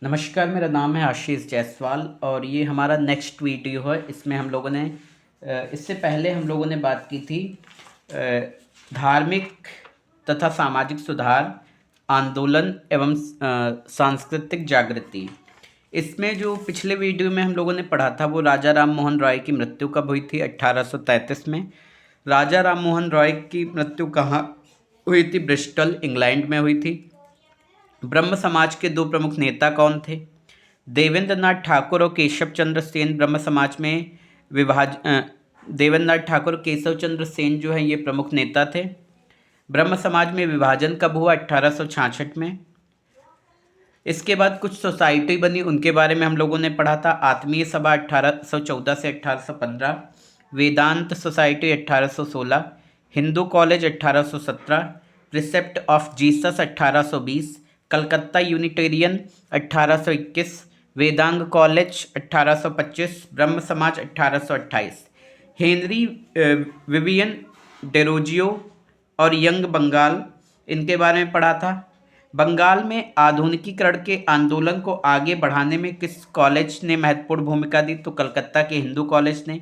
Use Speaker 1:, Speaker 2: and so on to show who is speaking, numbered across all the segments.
Speaker 1: नमस्कार, मेरा नाम है आशीष जायसवाल और ये हमारा नेक्स्ट वीडियो है। इसमें हम लोगों ने इससे पहले हम लोगों ने बात की थी धार्मिक तथा सामाजिक सुधार, आंदोलन एवं सांस्कृतिक जागृति। इसमें जो पिछले वीडियो में हम लोगों ने पढ़ा था वो राजा राम मोहन रॉय की मृत्यु कब हुई थी? 1833 में। राजा राम मोहन रॉय की मृत्यु कहाँ हुई थी? ब्रिस्टल, इंग्लैंड में हुई थी। ब्रह्म समाज के दो प्रमुख नेता कौन थे? देवेंद्र नाथ ठाकुर और केशव चंद्र सेन। ब्रह्म समाज में देवेंद्र नाथ ठाकुर और केशव चंद्र सेन जो है ये प्रमुख नेता थे। ब्रह्म समाज में विभाजन कब हुआ? 1866 में। इसके बाद कुछ सोसाइटी बनी, उनके बारे में हम लोगों ने पढ़ा था। आत्मीय सभा 1814 से 1815, Vedanta society 1816, Hindu college 1817, precept of Jesus 1820, Calcutta Unitarian 1821, Vedanga college 1825, Brahmo Samaj 1828। Henry Vivian Derozio और यंग बंगाल, इनके बारे में पढ़ा था। बंगाल में आधुनिकीकरण के आंदोलन को आगे बढ़ाने में किस कॉलेज ने महत्वपूर्ण भूमिका दी? तो कलकत्ता के हिंदू कॉलेज ने।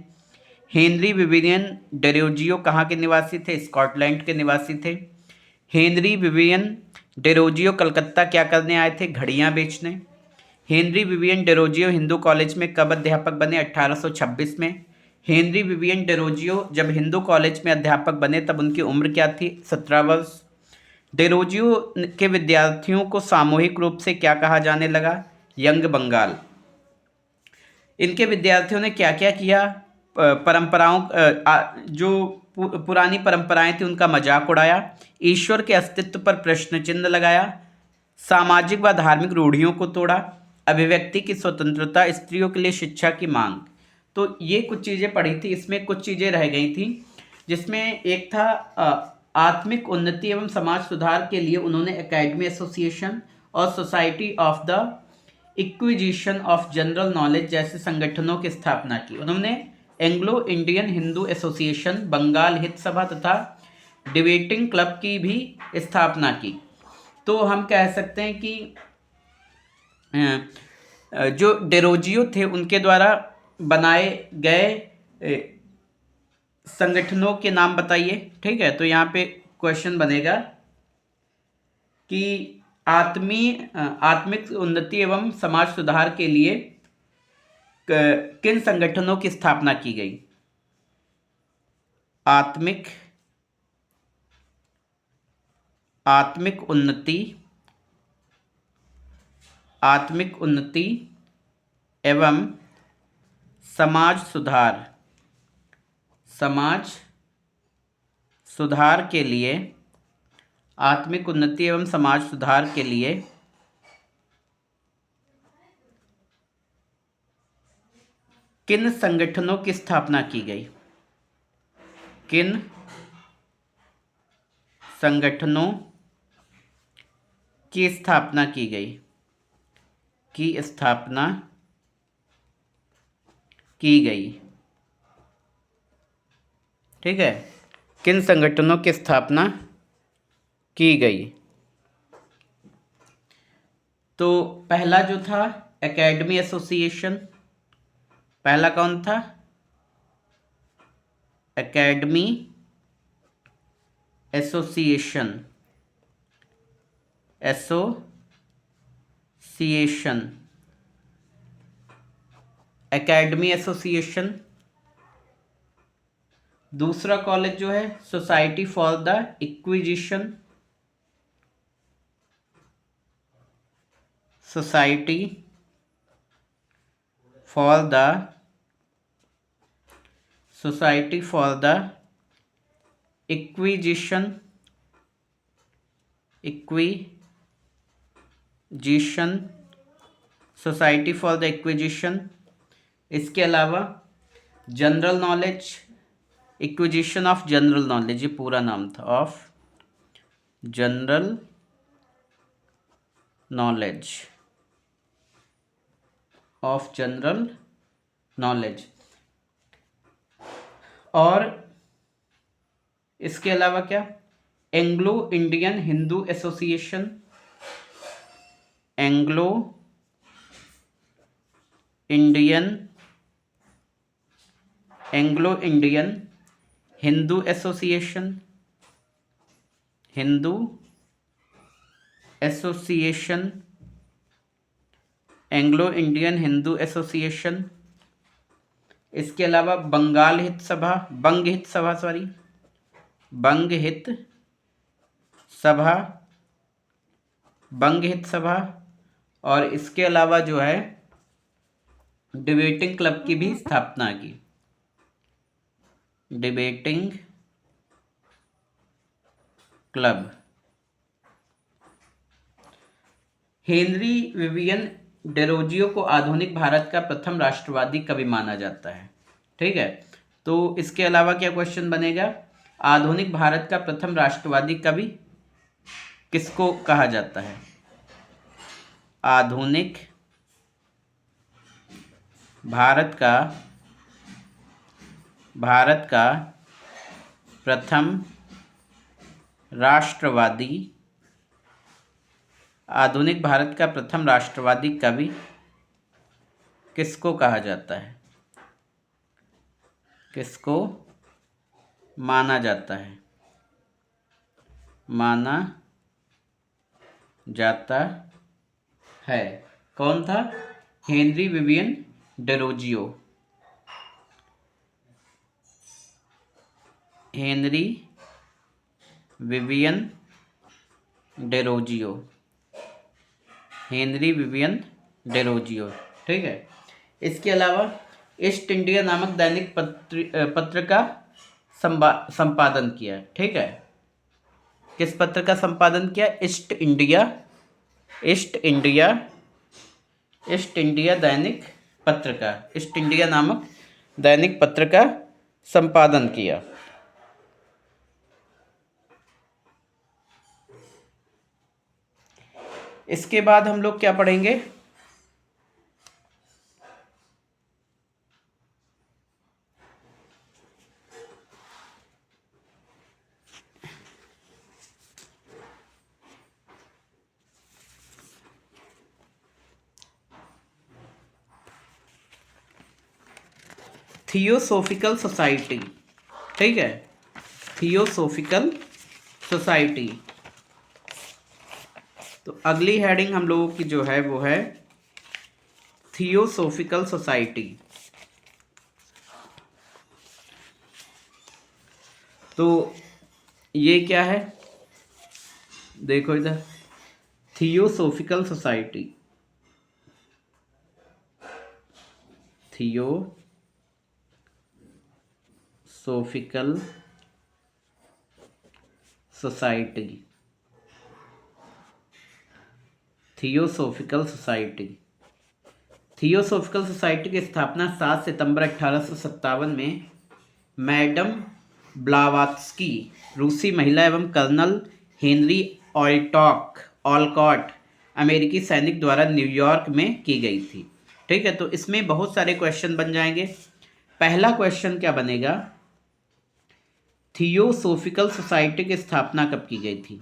Speaker 1: हेनरी विवियन डेरोजियो कहाँ के निवासी थे? स्कॉटलैंड के निवासी थे। हेनरी विवियन डेरोजियो कलकत्ता क्या करने आए थे? घड़ियाँ बेचने। Henry Vivian Derozio Hindu college में कब अध्यापक बने? 1826 में। हेनरी विवियन डेरोजियो जब हिंदू कॉलेज में अध्यापक बने तब उनकी उम्र क्या थी? 17 वर्ष। डेरोजियो के विद्यार्थियों को सामूहिक रूप से क्या कहा जाने लगा? यंग बंगाल। इनके विद्यार्थियों ने क्या क्या किया? परंपराओं जो पुरानी परंपराएं थी उनका मजाक उड़ाया, ईश्वर के अस्तित्व पर प्रश्न चिन्ह लगाया, सामाजिक व धार्मिक रूढ़ियों को तोड़ा, अभिव्यक्ति की स्वतंत्रता, स्त्रियों के लिए शिक्षा की मांग। तो ये कुछ चीज़ें पढ़ी थी। इसमें कुछ चीज़ें रह गई थी, जिसमें एक था आत्मिक उन्नति एवं समाज सुधार के लिए उन्होंने एकेडमी एसोसिएशन और society of the acquisition of general knowledge जैसे संगठनों की स्थापना की। उन्होंने Anglo Indian Hindu association, Bengal Hit Sabha तथा डिबेटिंग क्लब की भी स्थापना की। तो हम कह सकते हैं कि जो डेरोजियो थे उनके द्वारा बनाए गए संगठनों के नाम बताइए। ठीक है, तो यहाँ पे क्वेश्चन बनेगा कि आत्मिक उन्नति एवं समाज सुधार के लिए किन संगठनों की स्थापना की गई? आत्मिक उन्नति एवं समाज सुधार के लिए, आत्मिक उन्नति एवं समाज सुधार के लिए किन संगठनों की स्थापना की गई? किन संगठनों की स्थापना की गई? ठीक है, किन संगठनों की स्थापना की गई? तो पहला जो था एकेडमी एसोसिएशन, पहला कौन था? Academy association. Academy association. दूसरा कॉलेज जो है society for the acquisition, society for the acquisition society for the acquisition. इसके अलावा general knowledge, acquisition of general knowledge, ये पूरा नाम था, ऑफ जनरल नॉलेज। और इसके अलावा क्या? Anglo Indian Hindu association, Anglo Indian Anglo Indian Hindu association, Hindu association, Anglo Indian Hindu association. इसके अलावा बंगाल हित सभा, बंग हित सभा, सॉरी, बंग हित सभा, बंग हित सभा। और इसके अलावा जो है डिबेटिंग क्लब की भी स्थापना की, debating club. Henry Vivian Derozio को आधुनिक भारत का प्रथम राष्ट्रवादी कवि माना जाता है। ठीक है, तो इसके अलावा क्या क्वेश्चन बनेगा, आधुनिक भारत का प्रथम राष्ट्रवादी कवि किसको कहा जाता है? आधुनिक भारत का प्रथम राष्ट्रवादी, आधुनिक भारत का प्रथम राष्ट्रवादी कवि किसको कहा जाता है, किसको माना जाता है? माना जाता है। कौन था? Henry Vivian Derozio. Henry Vivian Derozio, Henry Vivian Derozio. ठीक है, इसके अलावा ईस्ट इंडिया नामक दैनिक पत्र का संपादन किया। ठीक है, किस पत्र का संपादन किया? East India, east India, east India दैनिक पत्र का, ईस्ट इंडिया नामक दैनिक पत्र का संपादन किया। इसके बाद हम लोग क्या पढ़ेंगे? Theosophical society. ठीक है, थियोसोफिकल सोसाइटी। तो अगली हेडिंग हम लोगों की जो है वो है थियोसोफिकल सोसाइटी। तो ये क्या है? देखो इधर, theosophical society, theosophical society, theosophical society. Theosophical society की स्थापना 7 सितंबर 1857 में मैडम ब्लावात्स्की, रूसी महिला, एवं कर्नल हेनरी ऑलकॉट, अमेरिकी सैनिक द्वारा न्यूयॉर्क में की गई थी। ठीक है, तो इसमें बहुत सारे क्वेश्चन बन जाएंगे। पहला क्वेश्चन क्या बनेगा? थियोसोफिकल सोसाइटी की स्थापना कब की गई थी?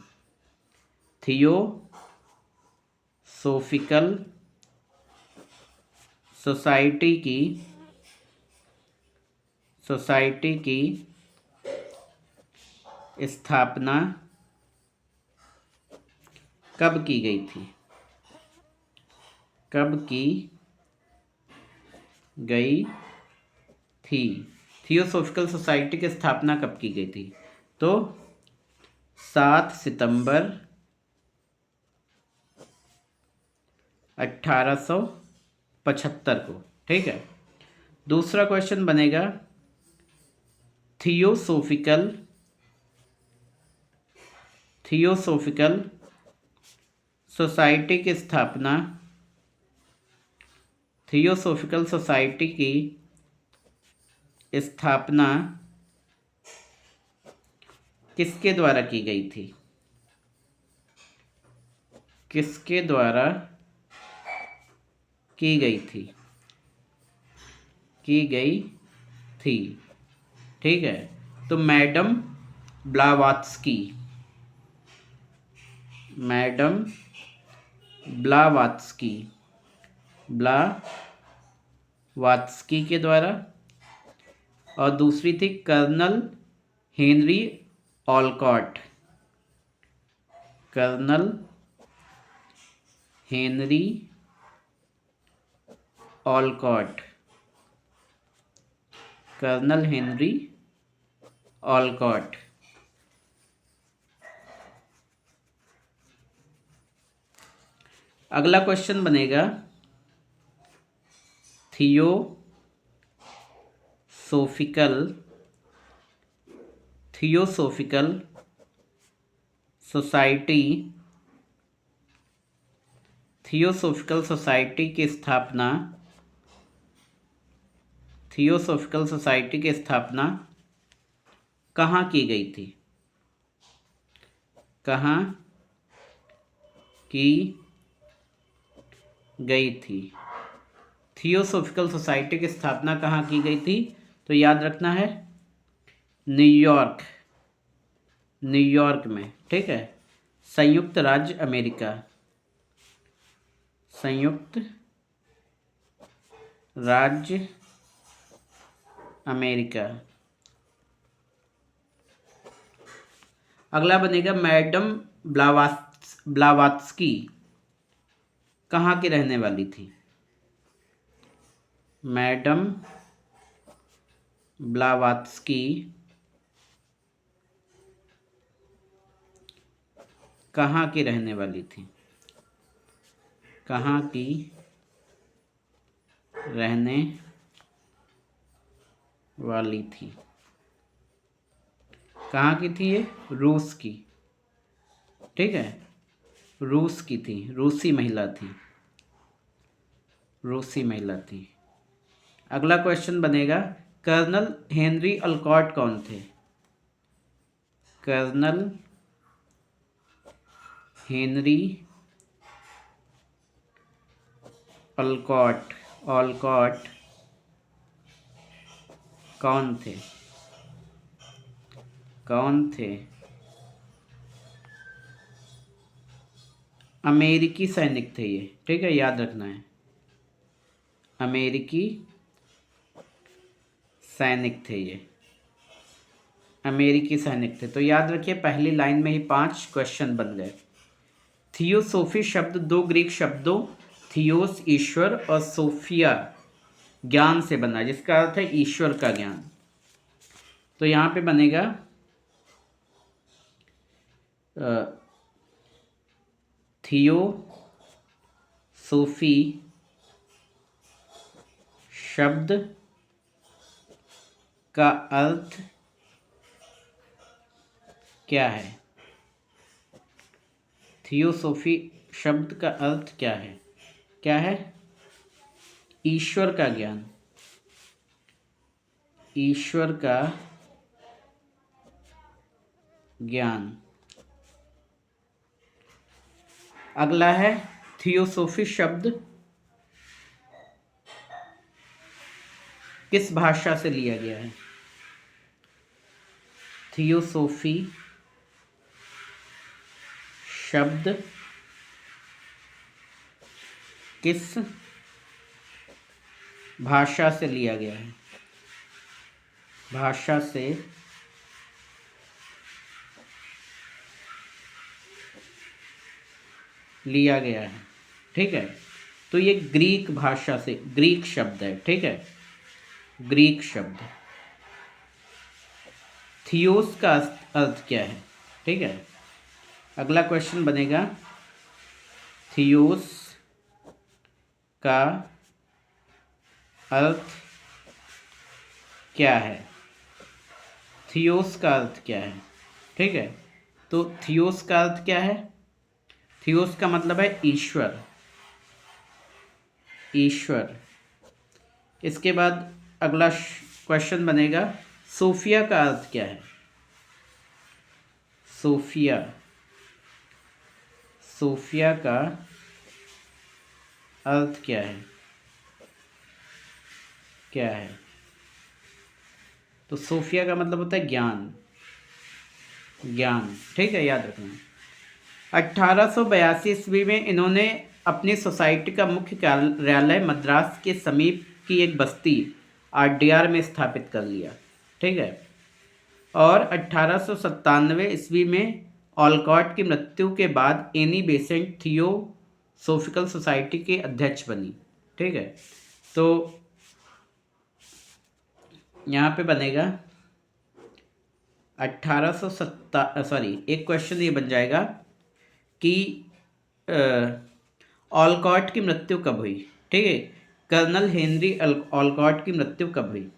Speaker 1: थियोसोफिकल सोसाइटी की स्थापना कब की गई थी? कब की गई थी? थियोसोफिकल सोसाइटी की स्थापना कब की गई थी? तो 7 सितंबर 1875 को। ठीक है, दूसरा क्वेश्चन बनेगा थियोसोफिकल सोसाइटी की स्थापना, थियोसोफिकल सोसाइटी की स्थापना किसके द्वारा की गई थी? किसके द्वारा की गई थी? की गई थी। ठीक है, तो मैडम ब्लावात्स्की, मैडम ब्लावात्स्की, वात्स्की के द्वारा, और दूसरी थी colonel Henry Olcott. Colonel Henry Olcott. Colonel Henry Olcott. अगला क्वेश्चन बनेगा थियोसोफिकल सोसाइटी की स्थापना कहाँ की गई थी? कहाँ की गई थी? थियोसोफिकल सोसाइटी की स्थापना कहाँ की गई थी? तो याद रखना है न्यूयॉर्क में, ठीक है। संयुक्त राज्य अमेरिका। संयुक्त राज्य अमेरिका। अगला बनेगा मैडम ब्लावात्स्की कहाँ की रहने वाली थी? मैडम ब्लावात्स्की कहाँ की रहने वाली थी? कहाँ की रहने वाली थी? कहाँ की थी ये? रूस की, ठीक है। रूस की थी, रूसी महिला थी। अगला क्वेश्चन बनेगा कर्नल हेनरी ऑलकॉट कौन थे? कर्नल हेनरी ऑलकॉट कौन थे? अमेरिकी सैनिक थे ये, ठीक है, याद रखना है। अमेरिकी सैनिक थे ये, अमेरिकी सैनिक थे। तो याद रखिए पहली लाइन में ही 5 क्वेश्चन बन गए। थियोसोफी शब्द 2 ग्रीक शब्दों थियोस ईश्वर और सोफिया ज्ञान से बना, जिसका अर्थ है ईश्वर का ज्ञान। तो यहाँ पे बनेगा थियोसोफी शब्द का अर्थ क्या है? थियोसोफी शब्द का अर्थ क्या है? क्या है? ईश्वर का ज्ञान। ईश्वर का ज्ञान। अगला है थियोसोफी शब्द किस भाषा से लिया गया है? थियोसोफी शब्द किस भाषा से लिया गया है? भाषा से लिया गया है, ठीक है। तो ये ग्रीक भाषा से, ग्रीक शब्द है, ठीक है, ग्रीक शब्द। थियोस का अर्थ क्या है? ठीक है। अगला क्वेश्चन बनेगा थियोस का अर्थ क्या है? थियोस का अर्थ क्या है? ठीक है। तो थियोस का अर्थ क्या है? थियोस का मतलब है ईश्वर। ईश्वर। इसके बाद अगला क्वेश्चन बनेगा सोफिया का अर्थ क्या है? सोफिया। सोफिया का अर्थ क्या है? क्या है? तो सोफिया का मतलब होता है ज्ञान। ज्ञान, ठीक है, याद रखना। 1882 ईस्वी में इन्होंने अपनी सोसाइटी का मुख्य कार्यालय मद्रास के समीप की एक बस्ती आड्यार में स्थापित कर लिया। ठीक है। और 1897 ईस्वी में ऑलकॉट की मृत्यु के बाद एनी बेसेंट थियोसोफिकल सोसाइटी के अध्यक्ष बनी। ठीक है। तो यहाँ पे बनेगा एक क्वेश्चन ये बन जाएगा कि ऑलकॉट की मृत्यु कब हुई। ठीक है। कर्नल हेनरी ऑलकॉट की मृत्यु कब हुई?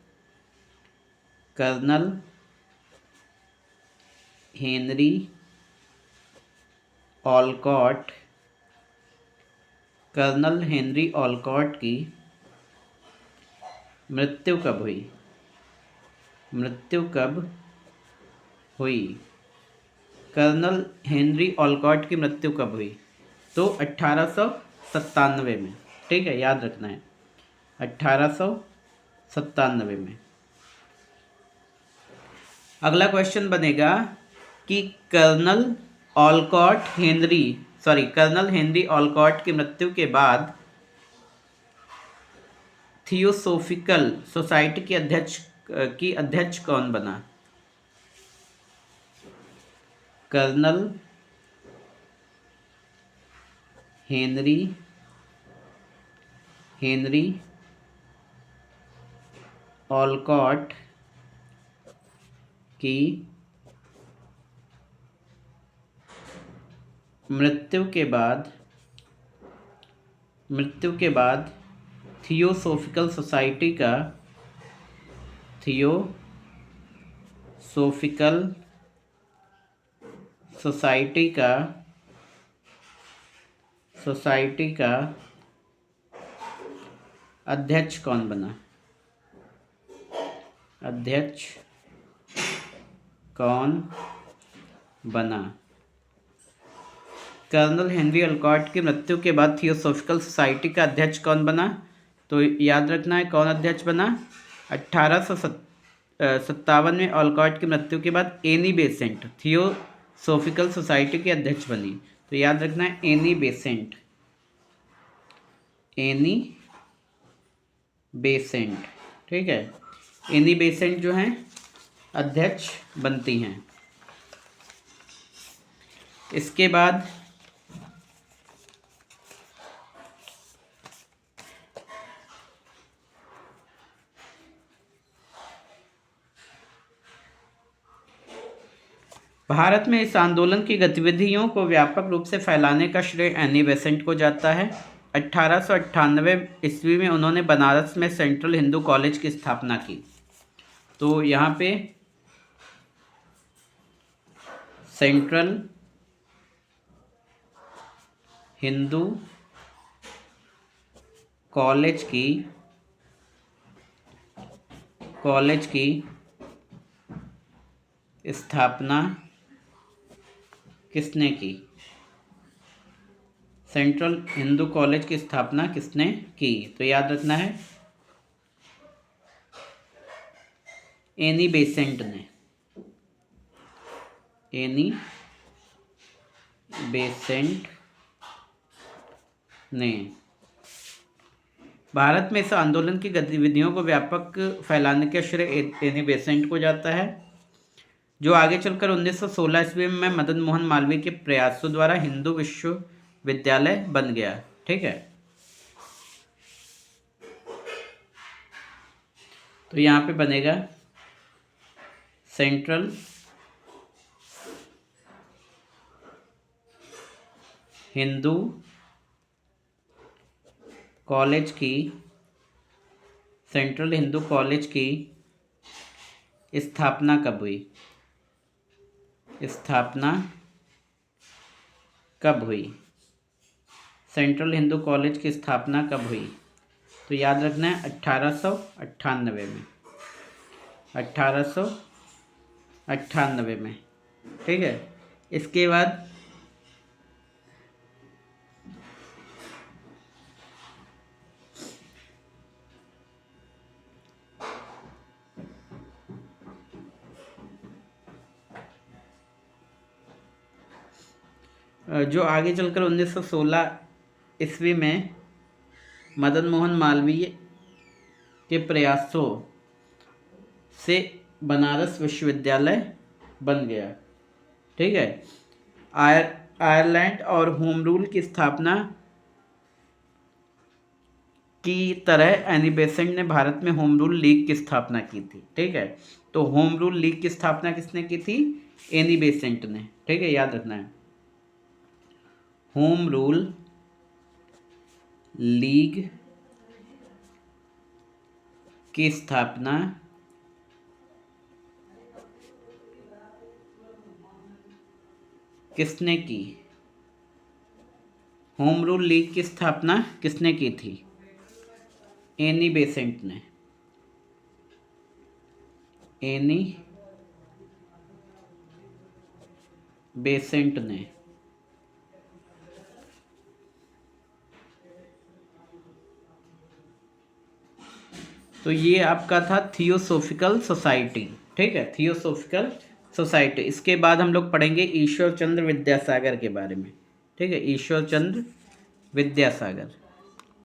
Speaker 1: Colonel Henry Olcott colonel Henry Olcott की मृत्यु कब हुई? मृत्यु कब हुई? कर्नल हेनरी ऑलकॉट की मृत्यु कब हुई? तो 1897 में। ठीक है, याद रखना है 1897 में। अगला क्वेश्चन बनेगा कि कर्नल हेनरी ऑलकॉट की मृत्यु के बाद थियोसोफिकल सोसाइटी की अध्यक्ष कौन बना? कर्नल हेनरी ऑलकॉट की मृत्यु के बाद थियोसोफिकल सोसाइटी का अध्यक्ष कौन बना? अध्यक्ष कौन बना? कर्नल हेनरी ऑलकॉट की मृत्यु के बाद थियोसोफिकल सोसाइटी का अध्यक्ष कौन बना? तो याद रखना है कौन अध्यक्ष बना। 1857 में ऑलकॉट की मृत्यु के बाद एनी बेसेंट थियोसोफिकल सोसाइटी की अध्यक्ष बनी। तो याद रखना है एनी बेसेंट। ठीक है, एनी बेसेंट जो हैं अध्यक्ष बनती हैं। इसके बाद भारत में इस आंदोलन की गतिविधियों को व्यापक रूप से फैलाने का श्रेय एनी बेसेंट को जाता है। 1898 ईस्वी में उन्होंने बनारस में सेंट्रल हिंदू कॉलेज की स्थापना की। तो यहाँ पे सेंट्रल हिंदू कॉलेज की स्थापना किसने की? सेंट्रल हिंदू कॉलेज की स्थापना किसने की? तो याद रखना है एनी बेसेंट ने। एनी बेसेंट ने। भारत में इस आंदोलन की गतिविधियों को व्यापक फैलाने का श्रेय एनी बेसेंट को जाता है, जो आगे चलकर 1916 ईस्वी में मदन मोहन मालवीय के प्रयासों द्वारा हिंदू विश्वविद्यालय बन गया। ठीक है, तो यहाँ पे बनेगा सेंट्रल हिंदू कॉलेज की स्थापना कब हुई? सेंट्रल हिंदू कॉलेज की स्थापना कब हुई? तो याद रखना है 1898 में। 1898 में। ठीक है, इसके बाद जो आगे चलकर 1916 ईस्वी में मदन मोहन मालवीय के प्रयासों से बनारस विश्वविद्यालय बन गया। ठीक है। आयरलैंड और होम रूल की स्थापना की तरह एनी बेसेंट ने भारत में होम रूल लीग की स्थापना की थी। ठीक है। तो होम रूल लीग की स्थापना किसने की थी? एनी बेसेंट ने। ठीक है, याद रखना है। होम रूल लीग की स्थापना किसने की? होम रूल लीग की स्थापना किसने की थी? एनी बेसेंट ने। एनी बेसेंट ने। तो ये आपका था थियोसोफिकल सोसाइटी। ठीक है, थियोसोफिकल सोसाइटी। इसके बाद हम लोग पढ़ेंगे ईश्वर चंद्र विद्यासागर के बारे में। ठीक है, ईश्वर चंद्र विद्यासागर।